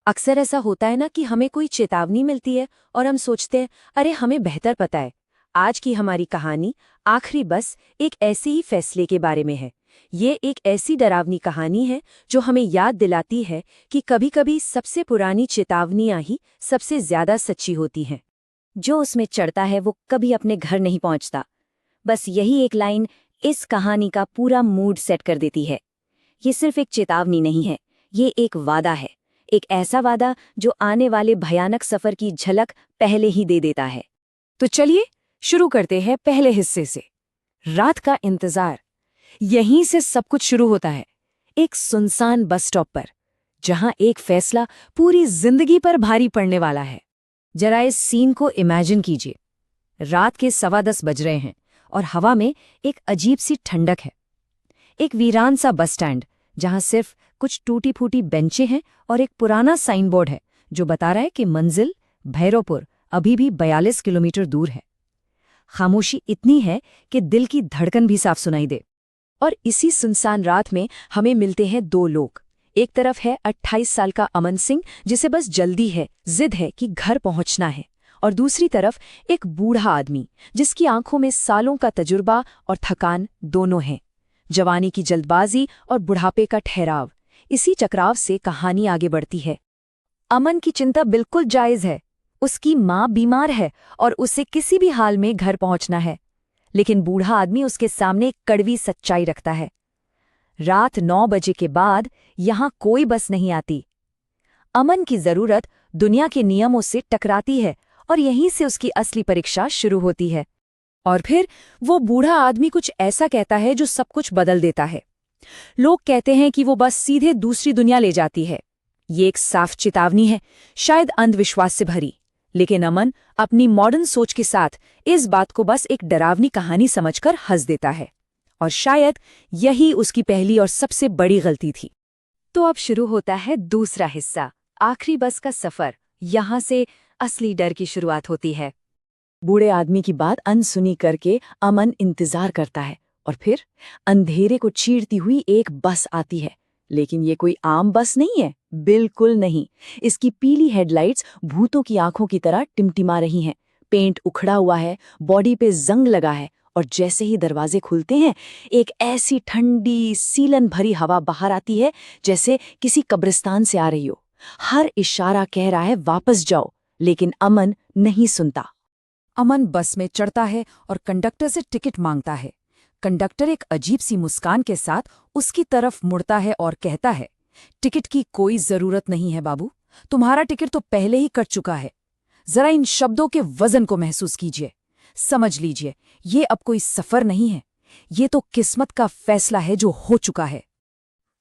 अक्सर ऐसा होता है ना कि हमें कोई चेतावनी मिलती है और हम सोचते हैं, अरे हमें बेहतर पता है। आज की हमारी कहानी आखिरी बस एक ऐसे ही फैसले के बारे में है। ये एक ऐसी डरावनी कहानी है जो हमें याद दिलाती है कि कभी-कभी सबसे पुरानी चेतावनियां ही सबसे ज्यादा सच्ची होती हैं। जो उसमें चढ़ता है वो कभी अपने घर नहीं पहुंचता। बस यही एक लाइन इस कहानी का पूरा मूड सेट कर देती है। ये सिर्फ एक चेतावनी नहीं है, ये एक वादा है। एक ऐसा वादा जो आने वाले भयानक सफर की झलक पहले ही दे देता है। तो चलिए शुरू करते हैं पहले हिस्से से। रात का इंतजार। यहीं से सब कुछ शुरू होता है, एक सुनसान बस स्टॉप पर, जहां एक फैसला पूरी जिंदगी पर भारी पड़ने वाला है। जरा इस सीन को इमेजिन कीजिए। रात के 10:15 बज रहे हैं और हवा में एक अजीब सी ठंडक है। एक वीरान सा बस स्टैंड जहां सिर्फ कुछ टूटी फूटी बेंचें हैं और एक पुराना साइन बोर्ड है जो बता रहा है कि मंजिल भैरवपुर अभी भी 42 किलोमीटर दूर है। खामोशी इतनी है कि दिल की धड़कन भी साफ सुनाई दे। और इसी सुनसान रात में हमें मिलते हैं दो लोग। एक तरफ है 28 साल का अमन सिंह, जिसे बस जल्दी है, जिद है कि घर पहुंचना है। और दूसरी तरफ एक बूढ़ा आदमी जिसकी आंखों में सालों का तजुर्बा और थकान दोनों हैं। जवानी की जल्दबाजी और बुढ़ापे का ठहराव, इसी चक्राव से कहानी आगे बढ़ती है। अमन की चिंता बिल्कुल जायज है। उसकी माँ बीमार है और उसे किसी भी हाल में घर पहुंचना है। लेकिन बूढ़ा आदमी उसके सामने एक कड़वी सच्चाई रखता है। रात 9 बजे के बाद यहां कोई बस नहीं आती। अमन की जरूरत दुनिया के नियमों से टकराती है और यहीं से उसकी असली परीक्षा शुरू होती है। और फिर वो बूढ़ा आदमी कुछ ऐसा कहता है जो सब कुछ बदल देता है। लोग कहते हैं कि वो बस सीधे दूसरी दुनिया ले जाती है। ये एक साफ चेतावनी है, शायद अंधविश्वास से भरी। लेकिन अमन अपनी मॉडर्न सोच के साथ इस बात को बस एक डरावनी कहानी समझकर हंस देता है। और शायद यही उसकी पहली और सबसे बड़ी गलती थी। तो अब शुरू होता है दूसरा हिस्सा, आखिरी बस का सफर। यहां से असली डर की शुरुआत होती है। बूढ़े आदमी की बात अनसुनी करके अमन इंतजार करता है और फिर अंधेरे को चीरती हुई एक बस आती है। लेकिन ये कोई आम बस नहीं है, बिल्कुल नहीं। इसकी पीली हेडलाइट्स भूतों की आंखों की तरह टिमटिमा रही हैं। पेंट उखड़ा हुआ है, बॉडी पे जंग लगा है और जैसे ही दरवाजे खुलते हैं एक ऐसी ठंडी सीलन भरी हवा बाहर आती है जैसे किसी कब्रिस्तान से आ रही हो। हर इशारा कह रहा है वापस जाओ, लेकिन अमन नहीं सुनता। अमन बस में चढ़ता है और कंडक्टर से टिकट मांगता है। कंडक्टर एक अजीब सी मुस्कान के साथ उसकी तरफ मुड़ता है और कहता है, टिकट की कोई जरूरत नहीं है बाबू, तुम्हारा टिकट तो पहले ही कट चुका है। जरा इन शब्दों के वजन को महसूस कीजिए। समझ लीजिए, ये अब कोई सफर नहीं है, ये तो किस्मत का फैसला है जो हो चुका है।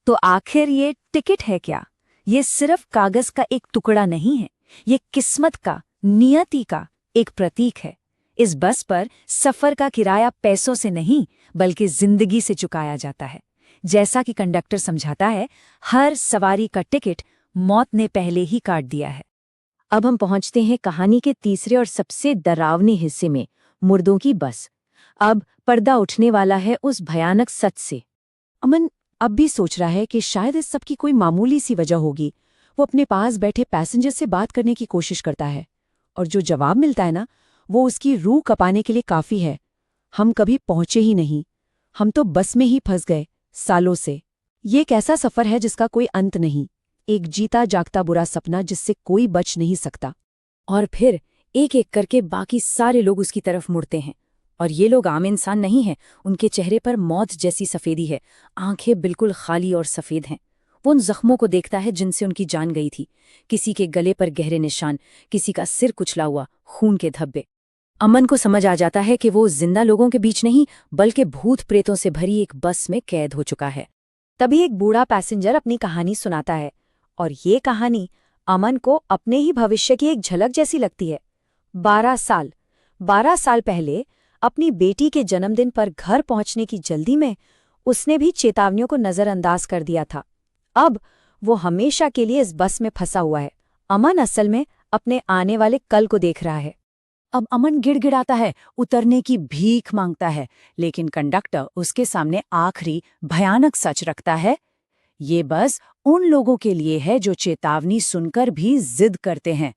तो आखिर ये टिकट है क्या? ये सिर्फ कागज का एक टुकड़ा नहीं है, ये किस्मत का, नियति का एक प्रतीक है। इस बस पर सफर का किराया पैसों से नहीं बल्कि जिंदगी से चुकाया जाता है। जैसा कि कंडक्टर समझाता है, हर सवारी का टिकट मौत ने पहले ही काट दिया है। अब हम पहुंचते हैं कहानी के तीसरे और सबसे डरावने हिस्से में, मुर्दों की बस। अब पर्दा उठने वाला है उस भयानक सच से। अमन अब भी सोच रहा है कि शायद इस सब की कोई मामूली सी वजह होगी। वो अपने पास बैठे पैसेंजर से बात करने की कोशिश करता है और जो जवाब मिलता है ना, वो उसकी रूह कपाने के लिए काफी है। हम कभी पहुंचे ही नहीं, हम तो बस में ही फंस गए सालों से। ये एक ऐसा सफर है जिसका कोई अंत नहीं, एक जीता जागता बुरा सपना जिससे कोई बच नहीं सकता। और फिर एक एक करके बाकी सारे लोग उसकी तरफ मुड़ते हैं। और ये लोग आम इंसान नहीं हैं, उनके चेहरे पर मौत जैसी सफेदी है, आंखें बिल्कुल खाली और सफेद हैं। वो उन जख्मों को देखता है जिनसे उनकी जान गई थी। किसी के गले पर गहरे निशान, किसी का सिर कुचला हुआ, खून के धब्बे। अमन को समझ आ जाता है कि वो जिंदा लोगों के बीच नहीं बल्कि भूत प्रेतों से भरी एक बस में कैद हो चुका है। तभी एक बूढ़ा पैसेंजर अपनी कहानी सुनाता है और ये कहानी अमन को अपने ही भविष्य की एक झलक जैसी लगती है। 12 साल पहले अपनी बेटी के जन्मदिन पर घर पहुंचने की जल्दी में उसने भी चेतावनियों को नजरअंदाज कर दिया था। अब वो हमेशा के लिए इस बस में फंसा हुआ है। अमन असल में अपने आने वाले कल को देख रहा है। अब अमन गिड़गिड़ाता है, उतरने की भीख मांगता है, लेकिन कंडक्टर उसके सामने आखिरी भयानक सच रखता है, ये बस उन लोगों के लिए है जो चेतावनी सुनकर भी जिद करते हैं।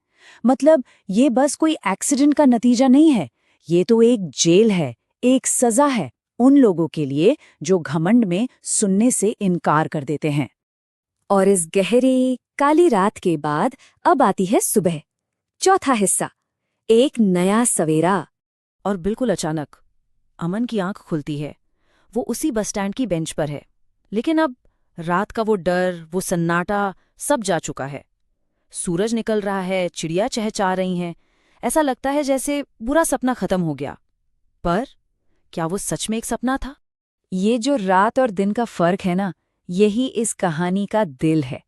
मतलब ये बस कोई एक्सीडेंट का नतीजा नहीं है, ये तो एक जेल है, एक सजा है उन लोगों के लिए जो घमंड में सुनने से इनकार कर देते हैं। और इस गहरी काली रात के बाद अब आती है सुबह, चौथा हिस्सा, एक नया सवेरा। और बिल्कुल अचानक अमन की आंख खुलती है। वो उसी बस स्टैंड की बेंच पर है, लेकिन अब रात का वो डर, वो सन्नाटा सब जा चुका है। सूरज निकल रहा है, चिड़िया चहचहा रही हैं। ऐसा लगता है जैसे बुरा सपना खत्म हो गया। पर क्या वो सच में एक सपना था? ये जो रात और दिन का फर्क है ना, यही इस कहानी का दिल है।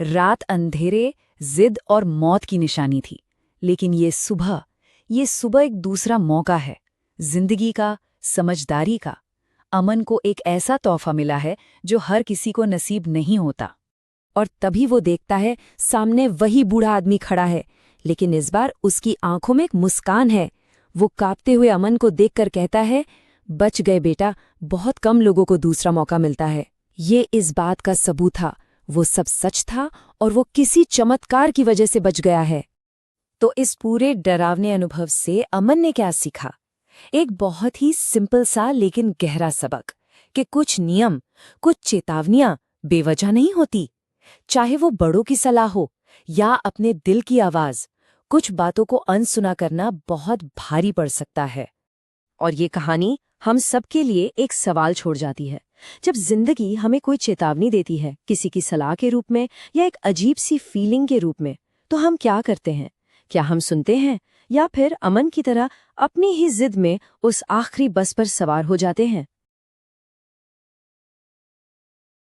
रात अंधेरे, जिद और मौत की निशानी थी, लेकिन ये सुबह एक दूसरा मौका है, जिंदगी का, समझदारी का। अमन को एक ऐसा तोहफा मिला है जो हर किसी को नसीब नहीं होता। और तभी वो देखता है सामने वही बूढ़ा आदमी खड़ा है, लेकिन इस बार उसकी आंखों में एक मुस्कान है। वो कांपते हुए अमन को देखकर कहता है, बच गए बेटा, बहुत कम लोगों को दूसरा मौका मिलता है। ये इस बात का सबूत था, वो सब सच था और वो किसी चमत्कार की वजह से बच गया है। तो इस पूरे डरावने अनुभव से अमन ने क्या सीखा? एक बहुत ही सिंपल सा लेकिन गहरा सबक, कि कुछ नियम, कुछ चेतावनियां बेवजह नहीं होती। चाहे वो बड़ों की सलाह हो या अपने दिल की आवाज, कुछ बातों को अनसुना करना बहुत भारी पड़ सकता है। और ये कहानी हम सब के लिए एक सवाल छोड़ जाती है। जब जिंदगी हमें कोई चेतावनी देती है, किसी की सलाह के रूप में या एक अजीब सी फीलिंग के रूप में, तो हम क्या करते हैं? क्या हम सुनते हैं या फिर अमन की तरह अपनी ही जिद में उस आखिरी बस पर सवार हो जाते हैं?